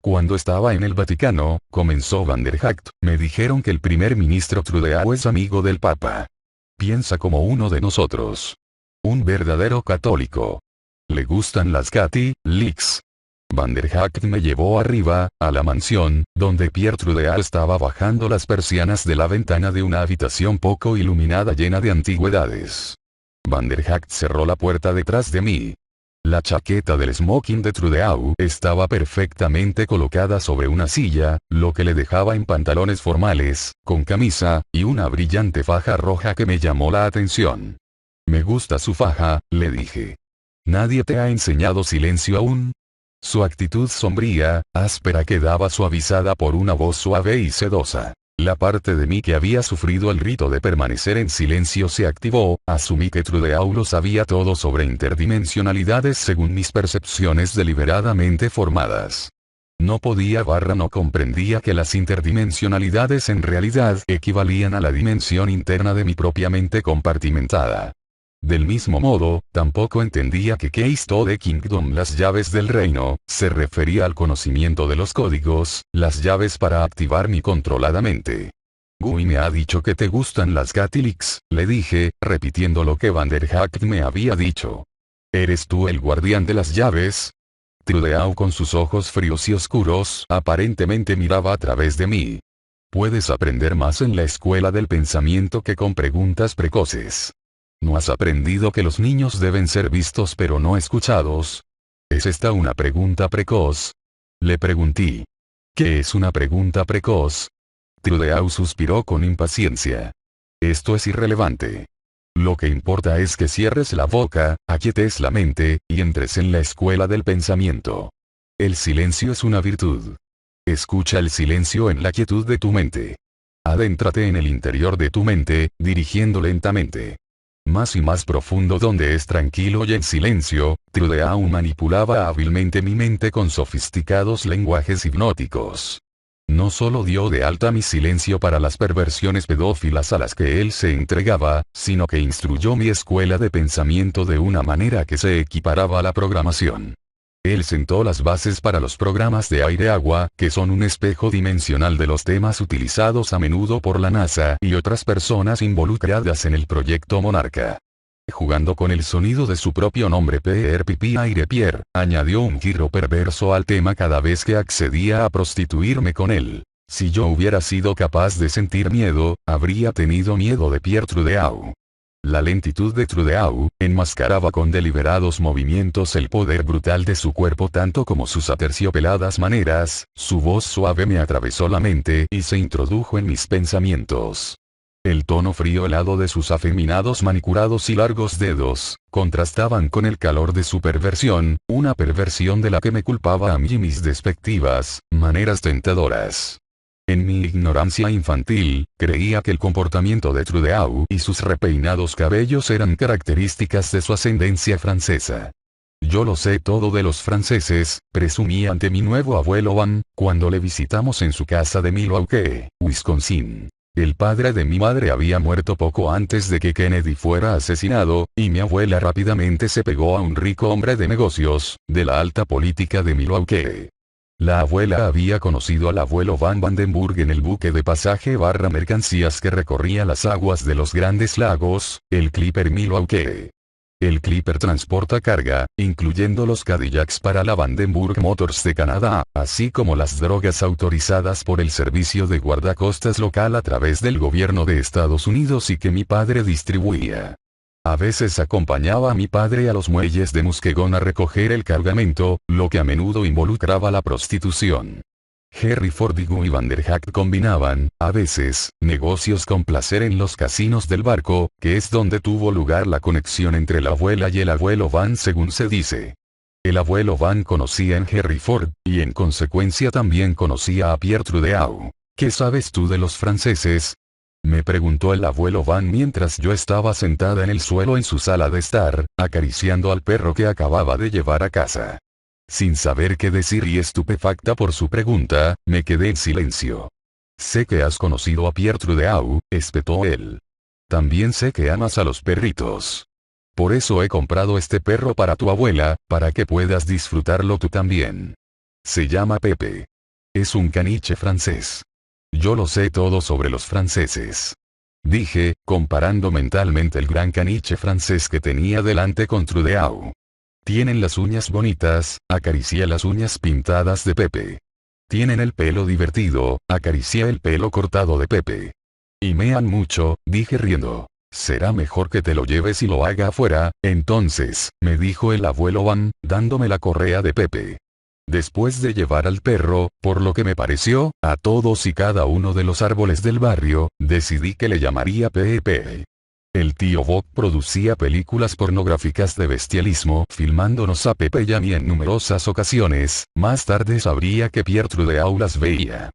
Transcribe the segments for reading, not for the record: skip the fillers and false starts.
Cuando estaba en el Vaticano, comenzó Van der Haagt, me dijeron que el primer ministro Trudeau es amigo del Papa. Piensa como uno de nosotros. Un verdadero católico. Le gustan las Catholics. Van der Haagt me llevó arriba, a la mansión, donde Pierre Trudeau estaba bajando las persianas de la ventana de una habitación poco iluminada llena de antigüedades. Van der Haagt cerró la puerta detrás de mí. La chaqueta del smoking de Trudeau estaba perfectamente colocada sobre una silla, lo que le dejaba en pantalones formales, con camisa, y una brillante faja roja que me llamó la atención. Me gusta su faja, le dije. ¿Nadie te ha enseñado silencio aún? Su actitud sombría, áspera quedaba suavizada por una voz suave y sedosa. La parte de mí que había sufrido el rito de permanecer en silencio se activó, asumí que Trudeau lo sabía todo sobre interdimensionalidades según mis percepciones deliberadamente formadas. No comprendía que las interdimensionalidades en realidad equivalían a la dimensión interna de mi propia mente compartimentada. Del mismo modo, tampoco entendía que Keys to the Kingdom, las llaves del reino, se refería al conocimiento de los códigos, las llaves para activar mi controlada mente. Guy me ha dicho que te gustan las Catholics, le dije, repitiendo lo que Van der Haagt me había dicho. ¿Eres tú el guardián de las llaves? Trudeau con sus ojos fríos y oscuros, aparentemente miraba a través de mí. Puedes aprender más en la escuela del pensamiento que con preguntas precoces. ¿No has aprendido que los niños deben ser vistos pero no escuchados? ¿Es esta una pregunta precoz? Le pregunté. ¿Qué es una pregunta precoz? Trudeau suspiró con impaciencia. Esto es irrelevante. Lo que importa es que cierres la boca, aquietes la mente, y entres en la escuela del pensamiento. El silencio es una virtud. Escucha el silencio en la quietud de tu mente. Adéntrate en el interior de tu mente, dirigiendo lentamente. Más y más profundo donde es tranquilo y en silencio, Trudeau manipulaba hábilmente mi mente con sofisticados lenguajes hipnóticos. No solo dio de alta mi silencio para las perversiones pedófilas a las que él se entregaba, sino que instruyó mi escuela de pensamiento de una manera que se equiparaba a la programación. Él sentó las bases para los programas de aire-agua, que son un espejo dimensional de los temas utilizados a menudo por la NASA y otras personas involucradas en el proyecto Monarca. Jugando con el sonido de su propio nombre Pierre, añadió un giro perverso al tema cada vez que accedía a prostituirme con él. Si yo hubiera sido capaz de sentir miedo, habría tenido miedo de Pierre Trudeau. La lentitud de Trudeau, enmascaraba con deliberados movimientos el poder brutal de su cuerpo tanto como sus aterciopeladas maneras, su voz suave me atravesó la mente y se introdujo en mis pensamientos. El tono frío helado de sus afeminados manicurados y largos dedos, contrastaban con el calor de su perversión, una perversión de la que me culpaba a mí y mis despectivas, maneras tentadoras. En mi ignorancia infantil, creía que el comportamiento de Trudeau y sus repeinados cabellos eran características de su ascendencia francesa. Yo lo sé todo de los franceses, presumí ante mi nuevo abuelo Van, cuando le visitamos en su casa de Milwaukee, Wisconsin. El padre de mi madre había muerto poco antes de que Kennedy fuera asesinado, y mi abuela rápidamente se pegó a un rico hombre de negocios, de la alta política de Milwaukee. La abuela había conocido al abuelo Van Vandenburg en el buque de pasaje / mercancías que recorría las aguas de los Grandes Lagos, el Clipper Milwaukee. El Clipper transporta carga, incluyendo los Cadillacs para la Vandenburg Motors de Canadá, así como las drogas autorizadas por el servicio de guardacostas local a través del gobierno de Estados Unidos y que mi padre distribuía. A veces acompañaba a mi padre a los muelles de Muskegon a recoger el cargamento, lo que a menudo involucraba la prostitución. Henry Ford y Guy Van der Haagt combinaban, a veces, negocios con placer en los casinos del barco, que es donde tuvo lugar la conexión entre la abuela y el abuelo Van según se dice. El abuelo Van conocía a Henry Ford, y en consecuencia también conocía a Pierre Trudeau. ¿Qué sabes tú de los franceses?, me preguntó el abuelo Van mientras yo estaba sentada en el suelo en su sala de estar, acariciando al perro que acababa de llevar a casa. Sin saber qué decir y estupefacta por su pregunta, me quedé en silencio. Sé que has conocido a Pierre Trudeau, espetó él. También sé que amas a los perritos. Por eso he comprado este perro para tu abuela, para que puedas disfrutarlo tú también. Se llama Pepe. Es un caniche francés. Yo lo sé todo sobre los franceses. Dije, comparando mentalmente el gran caniche francés que tenía delante con Trudeau. Tienen las uñas bonitas, acaricié las uñas pintadas de Pepe. Tienen el pelo divertido, acaricié el pelo cortado de Pepe. Y mean mucho, dije riendo. Será mejor que te lo lleves y lo haga afuera, entonces, me dijo el abuelo Van, dándome la correa de Pepe. Después de llevar al perro, por lo que me pareció, a todos y cada uno de los árboles del barrio, decidí que le llamaría Pepe. El tío Bob producía películas pornográficas de bestialismo, filmándonos a Pepe y a mí en numerosas ocasiones. Más tarde sabría que Pierre Trudeau las veía.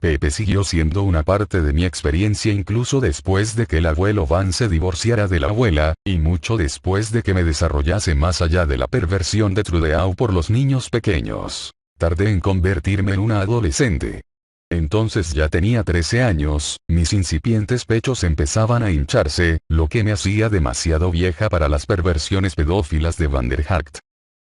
Pepe siguió siendo una parte de mi experiencia incluso después de que el abuelo Van se divorciara de la abuela, y mucho después de que me desarrollase más allá de la perversión de Trudeau por los niños pequeños. Tardé en convertirme en una adolescente. Entonces ya tenía 13 años, mis incipientes pechos empezaban a hincharse, lo que me hacía demasiado vieja para las perversiones pedófilas de Van der Haagt.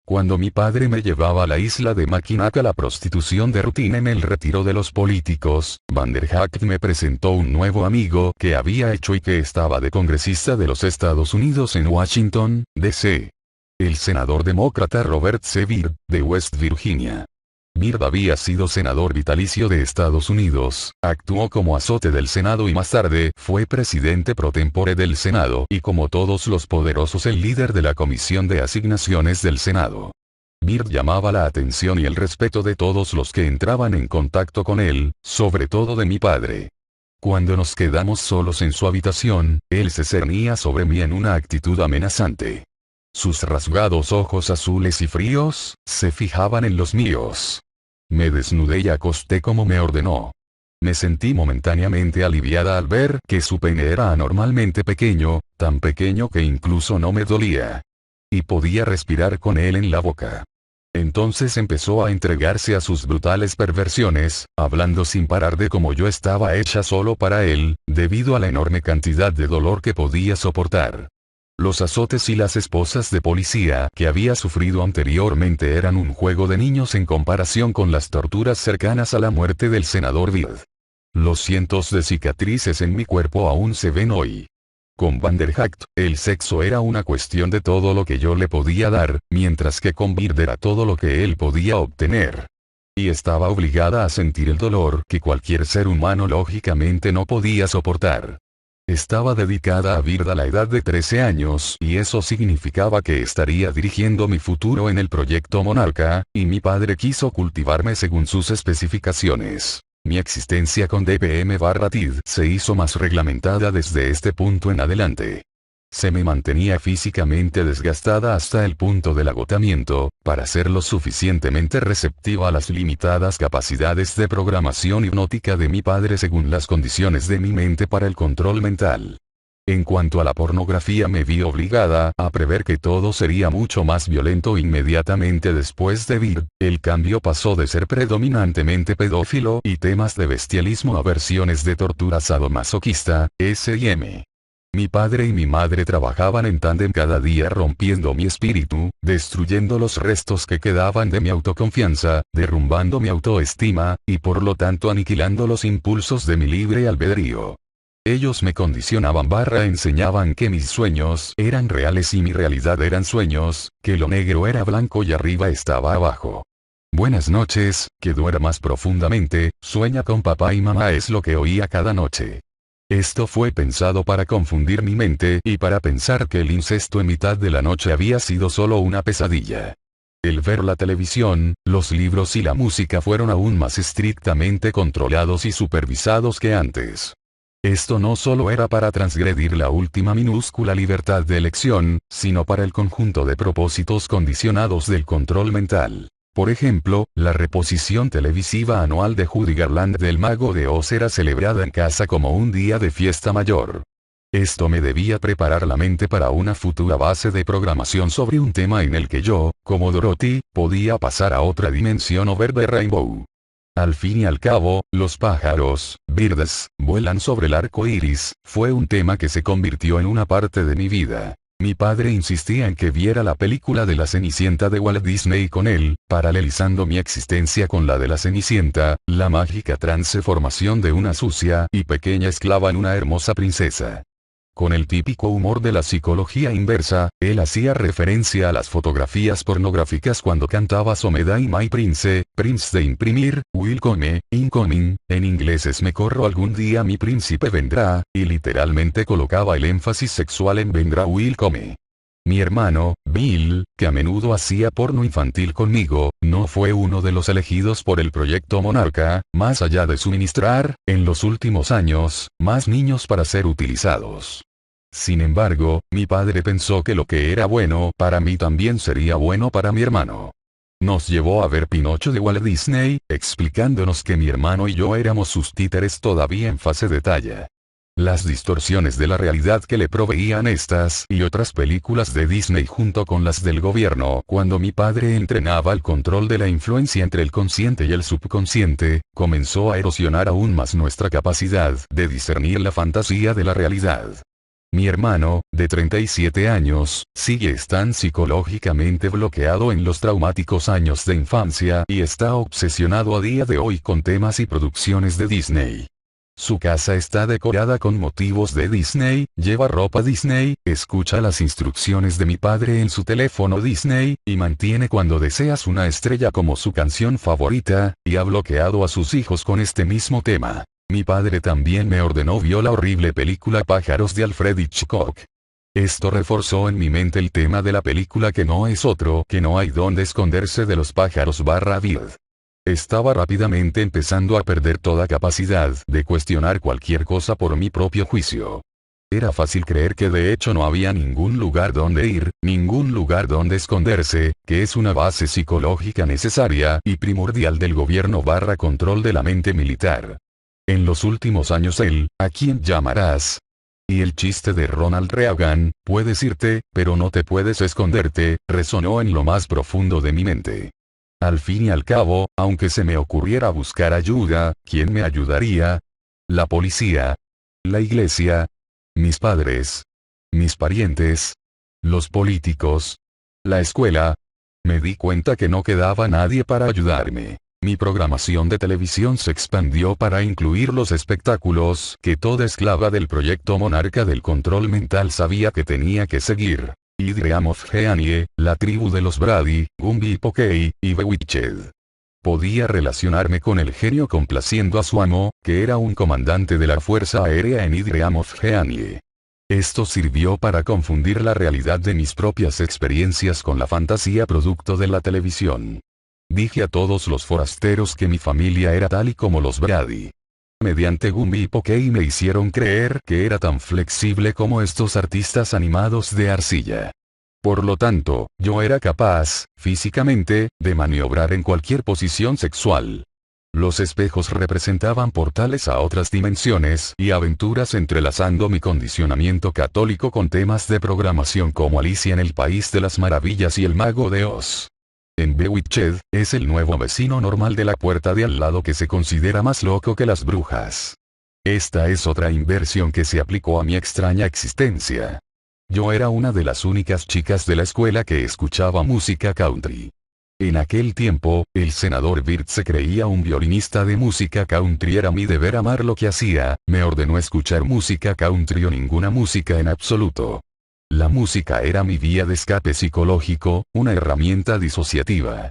Cuando mi padre me llevaba a la isla de Mackinac a la prostitución de rutina en el retiro de los políticos, Van der Haagt me presentó un nuevo amigo que había hecho y que estaba de congresista de los Estados Unidos en Washington, D.C. El senador demócrata Robert C. Byrd, de West Virginia. Byrd había sido senador vitalicio de Estados Unidos, actuó como azote del Senado y más tarde fue presidente pro tempore del Senado y como todos los poderosos el líder de la Comisión de Asignaciones del Senado. Byrd llamaba la atención y el respeto de todos los que entraban en contacto con él, sobre todo de mi padre. Cuando nos quedamos solos en su habitación, él se cernía sobre mí en una actitud amenazante. Sus rasgados ojos azules y fríos, se fijaban en los míos. Me desnudé y acosté como me ordenó. Me sentí momentáneamente aliviada al ver que su pene era anormalmente pequeño, tan pequeño que incluso no me dolía. Y podía respirar con él en la boca. Entonces empezó a entregarse a sus brutales perversiones, hablando sin parar de cómo yo estaba hecha solo para él, debido a la enorme cantidad de dolor que podía soportar. Los azotes y las esposas de policía que había sufrido anteriormente eran un juego de niños en comparación con las torturas cercanas a la muerte del senador Byrd. Los cientos de cicatrices en mi cuerpo aún se ven hoy. Con Van der Haagt, el sexo era una cuestión de todo lo que yo le podía dar, mientras que con Byrd era todo lo que él podía obtener. Y estaba obligada a sentir el dolor que cualquier ser humano lógicamente no podía soportar. Estaba dedicada a Byrd a la edad de 13 años y eso significaba que estaría dirigiendo mi futuro en el proyecto Monarca, y mi padre quiso cultivarme según sus especificaciones. Mi existencia con DPM/TID se hizo más reglamentada desde este punto en adelante. Se me mantenía físicamente desgastada hasta el punto del agotamiento, para ser lo suficientemente receptiva a las limitadas capacidades de programación hipnótica de mi padre según las condiciones de mi mente para el control mental. En cuanto a la pornografía me vi obligada a prever que todo sería mucho más violento inmediatamente después de Byrd. El cambio pasó de ser predominantemente pedófilo y temas de bestialismo a versiones de tortura sadomasoquista, S&M. Mi padre y mi madre trabajaban en tándem cada día rompiendo mi espíritu, destruyendo los restos que quedaban de mi autoconfianza, derrumbando mi autoestima, y por lo tanto aniquilando los impulsos de mi libre albedrío. Ellos me condicionaban enseñaban que mis sueños eran reales y mi realidad eran sueños, que lo negro era blanco y arriba estaba abajo. Buenas noches, que duermas profundamente, sueña con papá y mamá es lo que oía cada noche. Esto fue pensado para confundir mi mente y para pensar que el incesto en mitad de la noche había sido solo una pesadilla. El ver la televisión, los libros y la música fueron aún más estrictamente controlados y supervisados que antes. Esto no solo era para transgredir la última minúscula libertad de elección, sino para el conjunto de propósitos condicionados del control mental. Por ejemplo, la reposición televisiva anual de Judy Garland del Mago de Oz era celebrada en casa como un día de fiesta mayor. Esto me debía preparar la mente para una futura base de programación sobre un tema en el que yo, como Dorothy, podía pasar a otra dimensión over the rainbow. Al fin y al cabo, los pájaros, birds, vuelan sobre el arco iris, fue un tema que se convirtió en una parte de mi vida. Mi padre insistía en que viera la película de la Cenicienta de Walt Disney con él, paralelizando mi existencia con la de la Cenicienta, la mágica transformación de una sucia y pequeña esclava en una hermosa princesa. Con el típico humor de la psicología inversa, él hacía referencia a las fotografías pornográficas cuando cantaba Someday My Prince, Prince de imprimir, will come, incoming, en inglés es me corro algún día mi príncipe vendrá, y literalmente colocaba el énfasis sexual en vendrá will come. Mi hermano, Bill, que a menudo hacía porno infantil conmigo, no fue uno de los elegidos por el proyecto Monarca, más allá de suministrar, en los últimos años, más niños para ser utilizados. Sin embargo, mi padre pensó que lo que era bueno para mí también sería bueno para mi hermano. Nos llevó a ver Pinocho de Walt Disney, explicándonos que mi hermano y yo éramos sus títeres todavía en fase de talla. Las distorsiones de la realidad que le proveían estas y otras películas de Disney junto con las del gobierno cuando mi padre entrenaba el control de la influencia entre el consciente y el subconsciente, comenzó a erosionar aún más nuestra capacidad de discernir la fantasía de la realidad. Mi hermano, de 37 años, sigue tan psicológicamente bloqueado en los traumáticos años de infancia y está obsesionado a día de hoy con temas y producciones de Disney. Su casa está decorada con motivos de Disney, lleva ropa Disney, escucha las instrucciones de mi padre en su teléfono Disney, y mantiene Cuando deseas una estrella como su canción favorita, y ha bloqueado a sus hijos con este mismo tema. Mi padre también me ordenó vio la horrible película Pájaros de Alfred Hitchcock. Esto reforzó en mi mente el tema de la película que no es otro que no hay donde esconderse de los pájaros Bird. Estaba rápidamente empezando a perder toda capacidad de cuestionar cualquier cosa por mi propio juicio. Era fácil creer que de hecho no había ningún lugar donde ir, ningún lugar donde esconderse, que es una base psicológica necesaria y primordial del gobierno / control de la mente militar. En los últimos años ¿a quién llamarás? Y el chiste de Ronald Reagan, puedes irte, pero no te puedes esconderte, resonó en lo más profundo de mi mente. Al fin y al cabo, aunque se me ocurriera buscar ayuda, ¿quién me ayudaría? La policía. La iglesia. Mis padres. Mis parientes. Los políticos. La escuela. Me di cuenta que no quedaba nadie para ayudarme. Mi programación de televisión se expandió para incluir los espectáculos que toda esclava del proyecto Monarca del control mental sabía que tenía que seguir. Dream of Jeannie, la tribu de los Brady, Gumby y Pokey, y Bewitched. Podía relacionarme con el genio complaciendo a su amo, que era un comandante de la Fuerza Aérea en Dream of Jeannie. Esto sirvió para confundir la realidad de mis propias experiencias con la fantasía producto de la televisión. Dije a todos los forasteros que mi familia era tal y como los Brady. Mediante Gumby y Pokey me hicieron creer que era tan flexible como estos artistas animados de arcilla. Por lo tanto, yo era capaz, físicamente, de maniobrar en cualquier posición sexual. Los espejos representaban portales a otras dimensiones y aventuras entrelazando mi condicionamiento católico con temas de programación como Alicia en el País de las Maravillas y El Mago de Oz. En Bewitched, es el nuevo vecino normal de la puerta de al lado que se considera más loco que las brujas. Esta es otra inversión que se aplicó a mi extraña existencia. Yo era una de las únicas chicas de la escuela que escuchaba música country. En aquel tiempo, el senador Byrd se creía un violinista de música country. Era mi deber amar lo que hacía, me ordenó escuchar música country o ninguna música en absoluto. La música era mi vía de escape psicológico, una herramienta disociativa.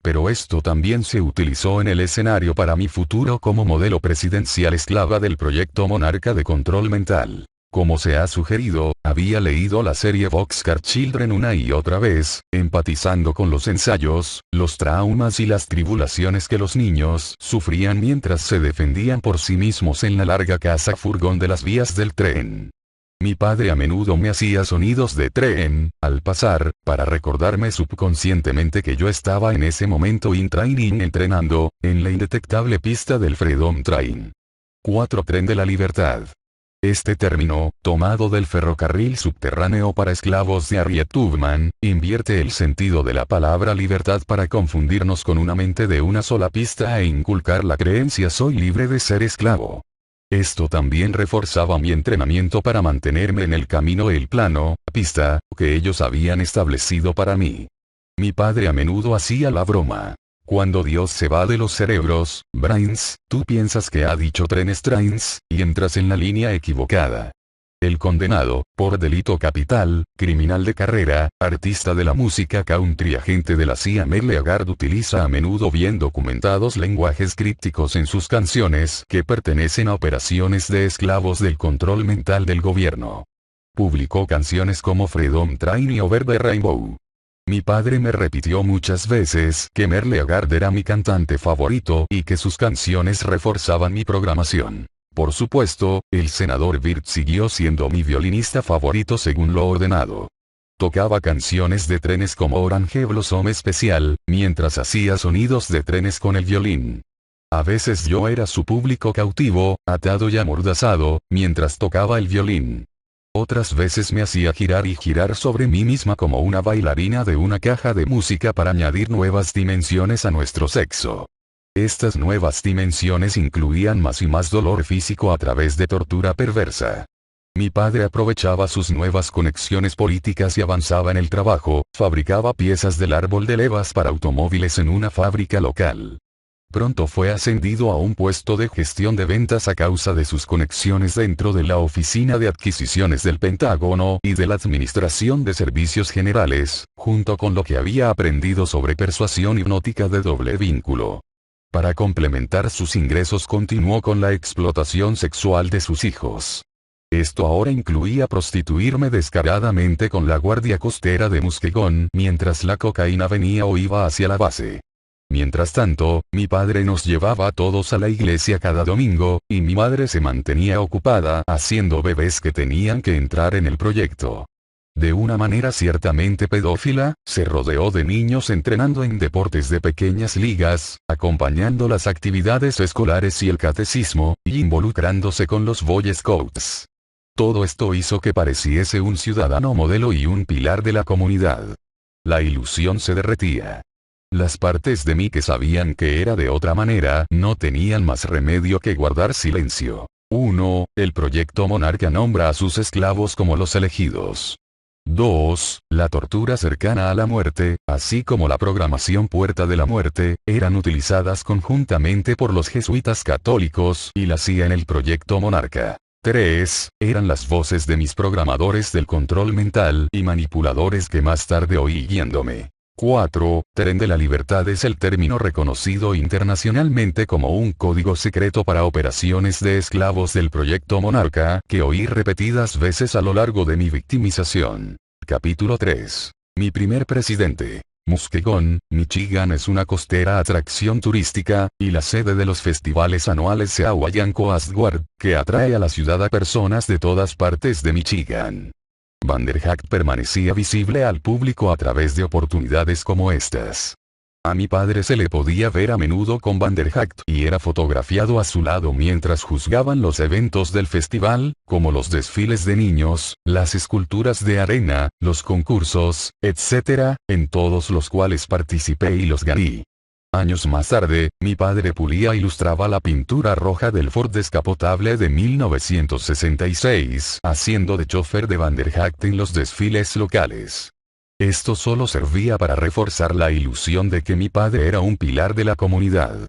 Pero esto también se utilizó en el escenario para mi futuro como modelo presidencial esclava del proyecto Monarca de control mental. Como se ha sugerido, había leído la serie Boxcar Children una y otra vez, empatizando con los ensayos, los traumas y las tribulaciones que los niños sufrían mientras se defendían por sí mismos en la larga casa furgón de las vías del tren. Mi padre a menudo me hacía sonidos de tren, al pasar, para recordarme subconscientemente que yo estaba en ese momento in training entrenando, en la indetectable pista del Freedom Train. 4 Tren de la Libertad. Este término, tomado del ferrocarril subterráneo para esclavos de Harriet Tubman, invierte el sentido de la palabra libertad para confundirnos con una mente de una sola pista e inculcar la creencia soy libre de ser esclavo. Esto también reforzaba mi entrenamiento para mantenerme en el camino el plano, pista, que ellos habían establecido para mí. Mi padre a menudo hacía la broma. Cuando Dios se va de los cerebros, brains, tú piensas que ha dicho trenes trains, y entras en la línea equivocada. El condenado, por delito capital, criminal de carrera, artista de la música country, agente de la CIA Merle Haggard utiliza a menudo bien documentados lenguajes crípticos en sus canciones que pertenecen a operaciones de esclavos del control mental del gobierno. Publicó canciones como Freedom Train y Over the Rainbow. Mi padre me repitió muchas veces que Merle Haggard era mi cantante favorito y que sus canciones reforzaban mi programación. Por supuesto, el senador Byrd siguió siendo mi violinista favorito según lo ordenado. Tocaba canciones de trenes como Orange Blossom Special, mientras hacía sonidos de trenes con el violín. A veces yo era su público cautivo, atado y amordazado, mientras tocaba el violín. Otras veces me hacía girar y girar sobre mí misma como una bailarina de una caja de música para añadir nuevas dimensiones a nuestro sexo. Estas nuevas dimensiones incluían más y más dolor físico a través de tortura perversa. Mi padre aprovechaba sus nuevas conexiones políticas y avanzaba en el trabajo, fabricaba piezas del árbol de levas para automóviles en una fábrica local. Pronto fue ascendido a un puesto de gestión de ventas a causa de sus conexiones dentro de la Oficina de Adquisiciones del Pentágono y de la Administración de Servicios Generales, junto con lo que había aprendido sobre persuasión hipnótica de doble vínculo. Para complementar sus ingresos continuó con la explotación sexual de sus hijos. Esto ahora incluía prostituirme descaradamente con la guardia costera de Muskegon mientras la cocaína venía o iba hacia la base. Mientras tanto, mi padre nos llevaba a todos a la iglesia cada domingo, y mi madre se mantenía ocupada haciendo bebés que tenían que entrar en el proyecto. De una manera ciertamente pedófila, se rodeó de niños entrenando en deportes de pequeñas ligas, acompañando las actividades escolares y el catecismo, y involucrándose con los Boy Scouts. Todo esto hizo que pareciese un ciudadano modelo y un pilar de la comunidad. La ilusión se derretía. Las partes de mí que sabían que era de otra manera no tenían más remedio que guardar silencio. 1. El proyecto Monarca nombra a sus esclavos como los elegidos. 2. La tortura cercana a la muerte, así como la programación Puerta de la Muerte, eran utilizadas conjuntamente por los jesuitas católicos y la CIA en el proyecto Monarca. 3. Eran las voces de mis programadores del control mental y manipuladores que más tarde oí guiándome. 4. Tren de la Libertad es el término reconocido internacionalmente como un código secreto para operaciones de esclavos del proyecto Monarca que oí repetidas veces a lo largo de mi victimización. Capítulo 3. Mi primer presidente. Muskegon, Michigan es una costera atracción turística, y la sede de los festivales anuales Seaway Coastguard, que atrae a la ciudad a personas de todas partes de Michigan. Vanderhacht permanecía visible al público a través de oportunidades como estas. A mi padre se le podía ver a menudo con Vanderhacht y era fotografiado a su lado mientras juzgaban los eventos del festival, como los desfiles de niños, las esculturas de arena, los concursos, etc., en todos los cuales participé y los gané. Años más tarde, mi padre pulía e ilustraba la pintura roja del Ford descapotable de 1966, haciendo de chofer de Vanderhacht en los desfiles locales. Esto solo servía para reforzar la ilusión de que mi padre era un pilar de la comunidad.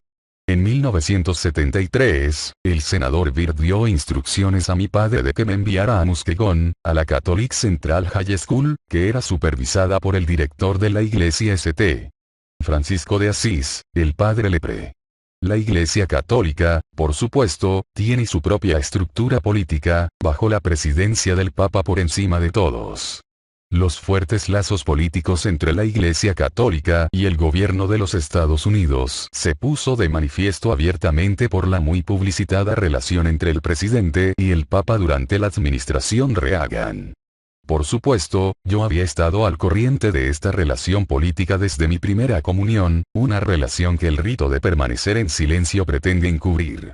En 1973, el senador Byrd dio instrucciones a mi padre de que me enviara a Muskegon, a la Catholic Central High School, que era supervisada por el director de la iglesia St. Francisco de Asís, el padre Lepre. La Iglesia Católica, por supuesto, tiene su propia estructura política, bajo la presidencia del Papa por encima de todos. Los fuertes lazos políticos entre la Iglesia Católica y el gobierno de los Estados Unidos se puso de manifiesto abiertamente por la muy publicitada relación entre el presidente y el Papa durante la administración Reagan. Por supuesto, yo había estado al corriente de esta relación política desde mi primera comunión, una relación que el rito de permanecer en silencio pretende encubrir.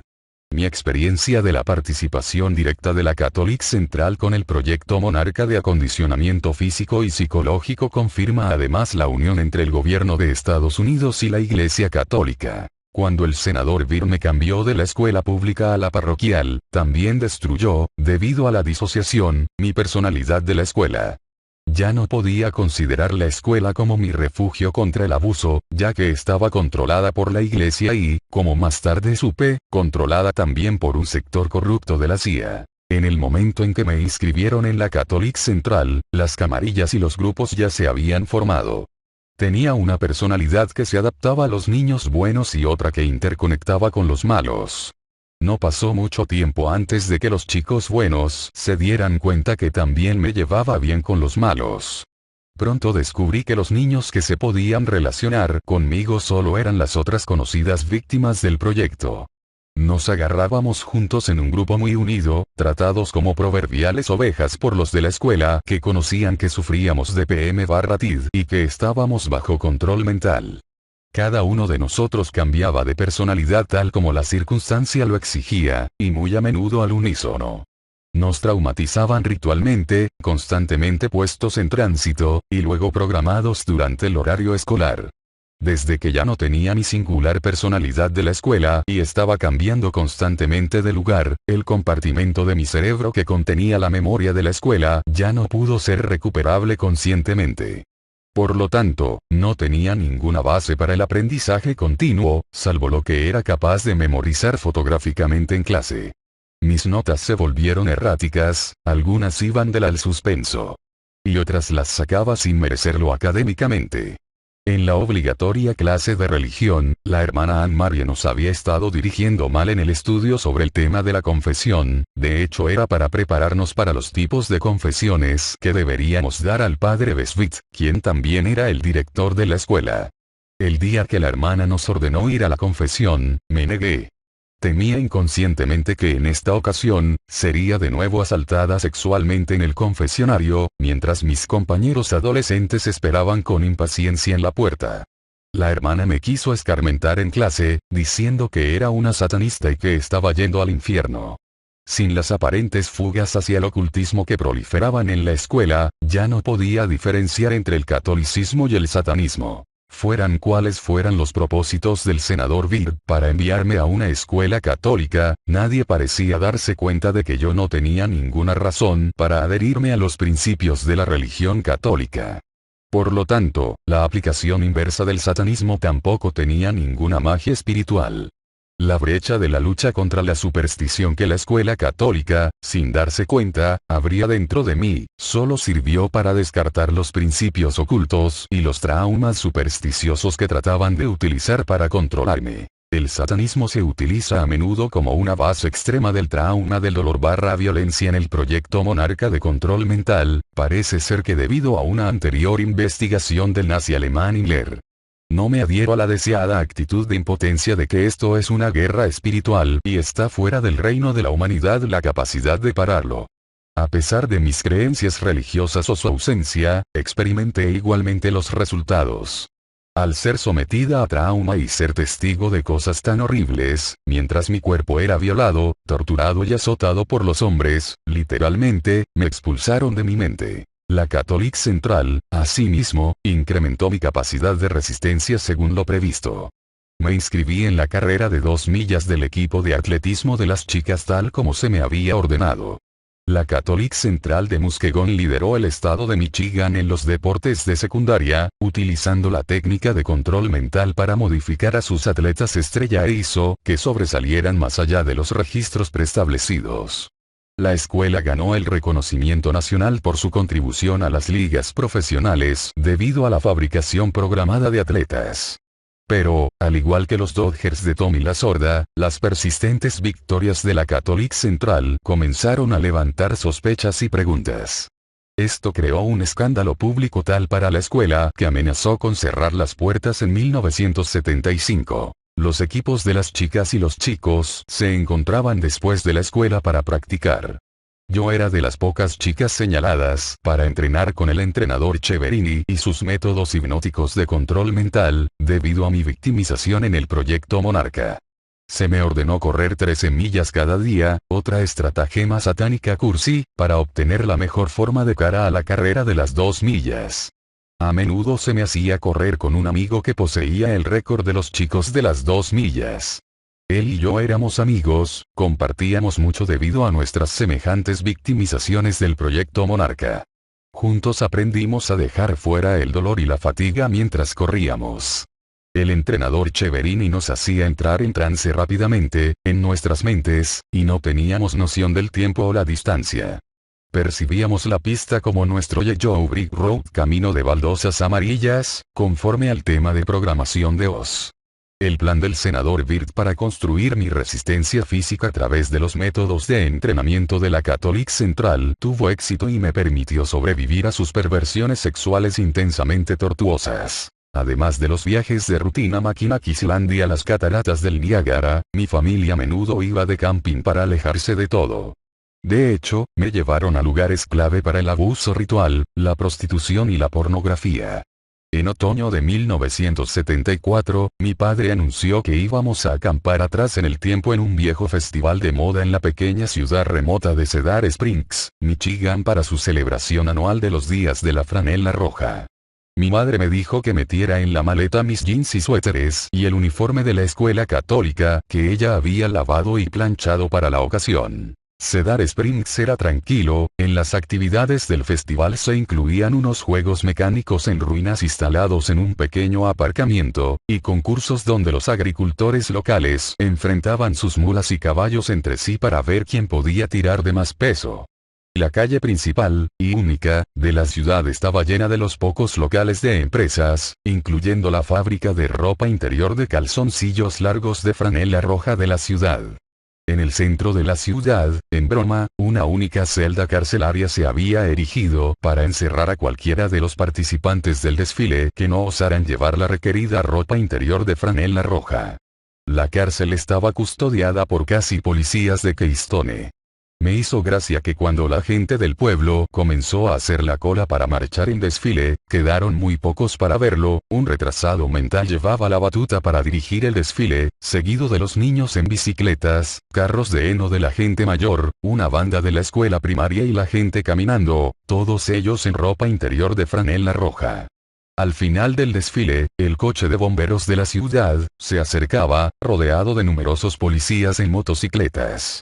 Mi experiencia de la participación directa de la Catholic Central con el proyecto Monarca de acondicionamiento físico y psicológico confirma además la unión entre el gobierno de Estados Unidos y la Iglesia Católica. Cuando el senador Vir me cambió de la escuela pública a la parroquial, también destruyó, debido a la disociación, mi personalidad de la escuela. Ya no podía considerar la escuela como mi refugio contra el abuso, ya que estaba controlada por la iglesia y, como más tarde supe, controlada también por un sector corrupto de la CIA. En el momento en que me inscribieron en la Catholic Central, las camarillas y los grupos ya se habían formado. Tenía una personalidad que se adaptaba a los niños buenos y otra que interconectaba con los malos. No pasó mucho tiempo antes de que los chicos buenos se dieran cuenta que también me llevaba bien con los malos. Pronto descubrí que los niños que se podían relacionar conmigo solo eran las otras conocidas víctimas del proyecto. Nos agarrábamos juntos en un grupo muy unido, tratados como proverbiales ovejas por los de la escuela que conocían que sufríamos de PM/TID y que estábamos bajo control mental. Cada uno de nosotros cambiaba de personalidad tal como la circunstancia lo exigía, y muy a menudo al unísono. Nos traumatizaban ritualmente, constantemente puestos en tránsito, y luego programados durante el horario escolar. Desde que ya no tenía mi singular personalidad de la escuela y estaba cambiando constantemente de lugar, el compartimento de mi cerebro que contenía la memoria de la escuela ya no pudo ser recuperable conscientemente. Por lo tanto, no tenía ninguna base para el aprendizaje continuo, salvo lo que era capaz de memorizar fotográficamente en clase. Mis notas se volvieron erráticas, algunas iban del al suspenso. Y otras las sacaba sin merecerlo académicamente. En la obligatoria clase de religión, la hermana Anne-Marie nos había estado dirigiendo mal en el estudio sobre el tema de la confesión, de hecho era para prepararnos para los tipos de confesiones que deberíamos dar al padre Besvit, quien también era el director de la escuela. El día que la hermana nos ordenó ir a la confesión, me negué. Temía inconscientemente que en esta ocasión, sería de nuevo asaltada sexualmente en el confesionario, mientras mis compañeros adolescentes esperaban con impaciencia en la puerta. La hermana me quiso escarmentar en clase, diciendo que era una satanista y que estaba yendo al infierno. Sin las aparentes fugas hacia el ocultismo que proliferaban en la escuela, ya no podía diferenciar entre el catolicismo y el satanismo. Fueran cuales fueran los propósitos del senador Vir para enviarme a una escuela católica, nadie parecía darse cuenta de que yo no tenía ninguna razón para adherirme a los principios de la religión católica. Por lo tanto, la aplicación inversa del satanismo tampoco tenía ninguna magia espiritual. La brecha de la lucha contra la superstición que la escuela católica, sin darse cuenta, abría dentro de mí, solo sirvió para descartar los principios ocultos y los traumas supersticiosos que trataban de utilizar para controlarme. El satanismo se utiliza a menudo como una base extrema del trauma del dolor/violencia en el proyecto Monarca de control mental, parece ser que debido a una anterior investigación del nazi alemán Himmler. No me adhiero a la deseada actitud de impotencia de que esto es una guerra espiritual y está fuera del reino de la humanidad la capacidad de pararlo. A pesar de mis creencias religiosas o su ausencia, experimenté igualmente los resultados. Al ser sometida a trauma y ser testigo de cosas tan horribles, mientras mi cuerpo era violado, torturado y azotado por los hombres, literalmente, me expulsaron de mi mente. La Catholic Central, asimismo, incrementó mi capacidad de resistencia según lo previsto. Me inscribí en la carrera de 2 millas del equipo de atletismo de las chicas tal como se me había ordenado. La Catholic Central de Muskegon lideró el estado de Michigan en los deportes de secundaria, utilizando la técnica de control mental para modificar a sus atletas estrella e hizo que sobresalieran más allá de los registros preestablecidos. La escuela ganó el reconocimiento nacional por su contribución a las ligas profesionales debido a la fabricación programada de atletas. Pero, al igual que los Dodgers de Tommy Lasorda, las persistentes victorias de la Catholic Central comenzaron a levantar sospechas y preguntas. Esto creó un escándalo público tal para la escuela que amenazó con cerrar las puertas en 1975. Los equipos de las chicas y los chicos se encontraban después de la escuela para practicar. Yo era de las pocas chicas señaladas para entrenar con el entrenador Cheverini y sus métodos hipnóticos de control mental, debido a mi victimización en el proyecto Monarca. Se me ordenó correr 13 millas cada día, otra estratagema satánica cursi, para obtener la mejor forma de cara a la carrera de las 2 millas. A menudo se me hacía correr con un amigo que poseía el récord de los chicos de las 2 millas. Él y yo éramos amigos, compartíamos mucho debido a nuestras semejantes victimizaciones del proyecto Monarca. Juntos aprendimos a dejar fuera el dolor y la fatiga mientras corríamos. El entrenador Cheverini nos hacía entrar en trance rápidamente, en nuestras mentes, y no teníamos noción del tiempo o la distancia. Percibíamos la pista como nuestro Yellow Brick Road, camino de baldosas amarillas, conforme al tema de programación de Oz. El plan del senador Byrd para construir mi resistencia física a través de los métodos de entrenamiento de la Catholic Central tuvo éxito y me permitió sobrevivir a sus perversiones sexuales intensamente tortuosas. Además de los viajes de rutina a Mackinac Island y a las cataratas del Niágara, mi familia a menudo iba de camping para alejarse de todo. De hecho, me llevaron a lugares clave para el abuso ritual, la prostitución y la pornografía. En otoño de 1974, mi padre anunció que íbamos a acampar atrás en el tiempo en un viejo festival de moda en la pequeña ciudad remota de Cedar Springs, Michigan para su celebración anual de los días de la franela roja. Mi madre me dijo que metiera en la maleta mis jeans y suéteres y el uniforme de la escuela católica que ella había lavado y planchado para la ocasión. Cedar Springs era tranquilo, en las actividades del festival se incluían unos juegos mecánicos en ruinas instalados en un pequeño aparcamiento, y concursos donde los agricultores locales enfrentaban sus mulas y caballos entre sí para ver quién podía tirar de más peso. La calle principal, y única, de la ciudad estaba llena de los pocos locales de empresas, incluyendo la fábrica de ropa interior de calzoncillos largos de franela roja de la ciudad. En el centro de la ciudad, en broma, una única celda carcelaria se había erigido para encerrar a cualquiera de los participantes del desfile que no osaran llevar la requerida ropa interior de franela roja. La cárcel estaba custodiada por casi policías de Keystone. Me hizo gracia que cuando la gente del pueblo comenzó a hacer la cola para marchar en desfile, quedaron muy pocos para verlo, un retrasado mental llevaba la batuta para dirigir el desfile, seguido de los niños en bicicletas, carros de heno de la gente mayor, una banda de la escuela primaria y la gente caminando, todos ellos en ropa interior de franela roja. Al final del desfile, el coche de bomberos de la ciudad se acercaba, rodeado de numerosos policías en motocicletas.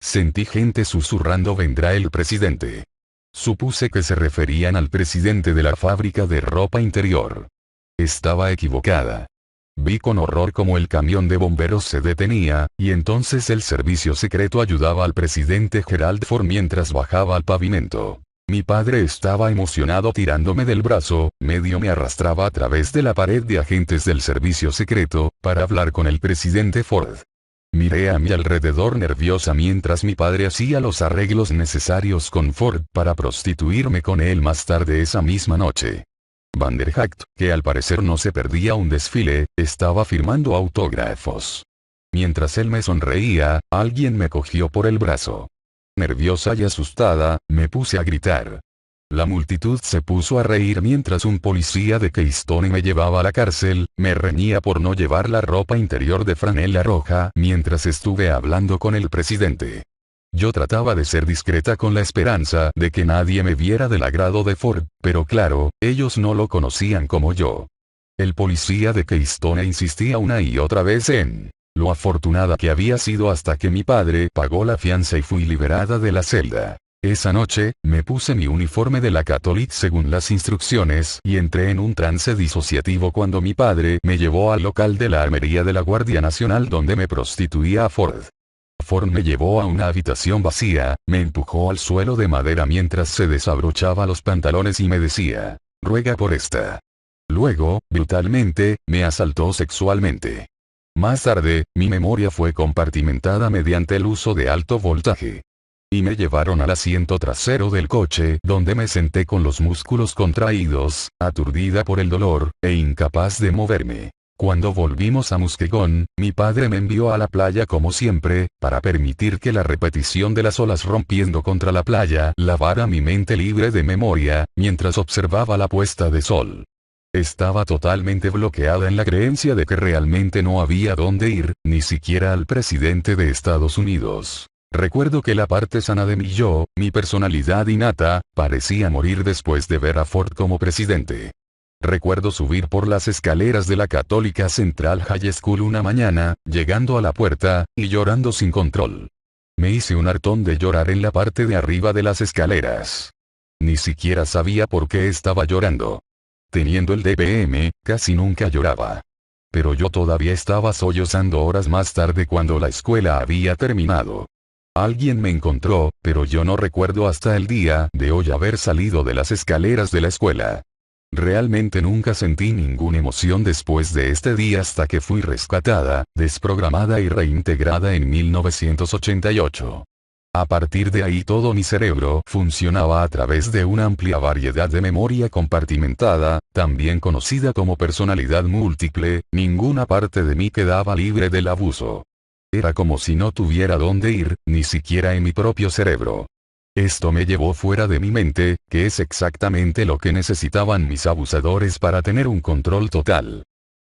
Sentí gente susurrando «vendrá el presidente». Supuse que se referían al presidente de la fábrica de ropa interior. Estaba equivocada. Vi con horror cómo el camión de bomberos se detenía, y entonces el servicio secreto ayudaba al presidente Gerald Ford mientras bajaba al pavimento. Mi padre estaba emocionado tirándome del brazo, medio me arrastraba a través de la pared de agentes del servicio secreto, para hablar con el presidente Ford. Miré a mi alrededor nerviosa mientras mi padre hacía los arreglos necesarios con Ford para prostituirme con él más tarde esa misma noche. Vanderhacht, que al parecer no se perdía un desfile, estaba firmando autógrafos. Mientras él me sonreía, alguien me cogió por el brazo. Nerviosa y asustada, me puse a gritar. La multitud se puso a reír mientras un policía de Keystone me llevaba a la cárcel, me reñía por no llevar la ropa interior de franela roja mientras estuve hablando con el presidente. Yo trataba de ser discreta con la esperanza de que nadie me viera del agrado de Ford, pero claro, ellos no lo conocían como yo. El policía de Keystone insistía una y otra vez en lo afortunada que había sido hasta que mi padre pagó la fianza y fui liberada de la celda. Esa noche, me puse mi uniforme de la Catholic según las instrucciones y entré en un trance disociativo cuando mi padre me llevó al local de la armería de la Guardia Nacional donde me prostituía a Ford. Ford me llevó a una habitación vacía, me empujó al suelo de madera mientras se desabrochaba los pantalones y me decía, ruega por esta. Luego, brutalmente, me asaltó sexualmente. Más tarde, mi memoria fue compartimentada mediante el uso de alto voltaje. Y me llevaron al asiento trasero del coche donde me senté con los músculos contraídos, aturdida por el dolor, e incapaz de moverme. Cuando volvimos a Muskegon, mi padre me envió a la playa como siempre, para permitir que la repetición de las olas rompiendo contra la playa lavara mi mente libre de memoria, mientras observaba la puesta de sol. Estaba totalmente bloqueada en la creencia de que realmente no había dónde ir, ni siquiera al presidente de Estados Unidos. Recuerdo que la parte sana de mi yo, mi personalidad innata, parecía morir después de ver a Ford como presidente. Recuerdo subir por las escaleras de la Católica Central High School una mañana, llegando a la puerta, y llorando sin control. Me hice un hartón de llorar en la parte de arriba de las escaleras. Ni siquiera sabía por qué estaba llorando. Teniendo el DPM, casi nunca lloraba. Pero yo todavía estaba sollozando horas más tarde cuando la escuela había terminado. Alguien me encontró, pero yo no recuerdo hasta el día de hoy haber salido de las escaleras de la escuela. Realmente nunca sentí ninguna emoción después de este día hasta que fui rescatada, desprogramada y reintegrada en 1988. A partir de ahí todo mi cerebro funcionaba a través de una amplia variedad de memoria compartimentada, también conocida como personalidad múltiple, ninguna parte de mí quedaba libre del abuso. Era como si no tuviera dónde ir, ni siquiera en mi propio cerebro. Esto me llevó fuera de mi mente, que es exactamente lo que necesitaban mis abusadores para tener un control total.